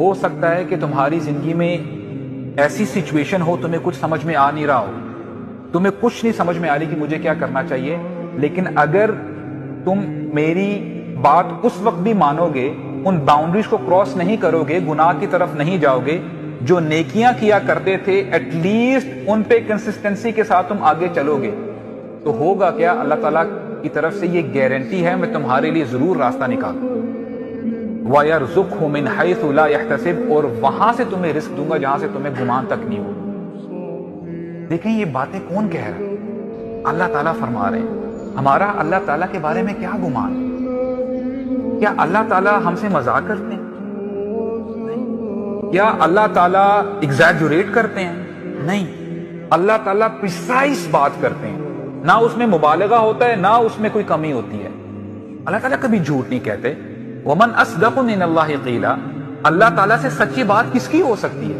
ہو سکتا ہے کہ تمہاری زندگی میں ایسی سچویشن ہو تمہیں کچھ سمجھ میں آ نہیں رہا ہو، تمہیں کچھ نہیں سمجھ میں آ رہی کہ مجھے کیا کرنا چاہیے، لیکن اگر تم میری بات اس وقت بھی مانو گے، ان باؤنڈریز کو کراس نہیں کرو گے، گناہ کی طرف نہیں جاؤ گے، جو نیکیاں کیا کرتے تھے ایٹ لیسٹ ان پہ کنسسٹنسی کے ساتھ تم آگے چلو گے، تو ہوگا کیا؟ اللہ تعالیٰ کی طرف سے یہ گارنٹی ہے، میں تمہارے لیے ضرور راستہ نکالوں گا۔ وَيَرْزُقْهُ مِنْ حَيْثُ لَا يَحْتَسِبُ، اور وہاں سے تمہیں رزق دوں گا جہاں سے تمہیں گمان تک نہیں ہو۔ دیکھیں یہ باتیں کون کہہ رہا ہے؟ اللہ تعالیٰ فرما رہے ہیں۔ ہمارا اللہ تعالیٰ کے بارے میں کیا گمان ہے؟ کیا اللہ تعالیٰ ہم سے مذاق کرتے ہیں؟ کیا اللہ تعالیٰ ایگزیجریٹ کرتے ہیں؟ نہیں، اللہ تعالیٰ پریسائز بات کرتے ہیں، نہ اس میں مبالغہ ہوتا ہے، نہ اس میں کوئی کمی ہوتی ہے۔ اللہ تعالیٰ کبھی جھوٹ نہیں کہتے۔ وَمَنْ أَصْدَقُ مِنَ اللَّهِ قِيلًا، اللہ تعالیٰ سے سچی بات کس کی ہو سکتی ہے؟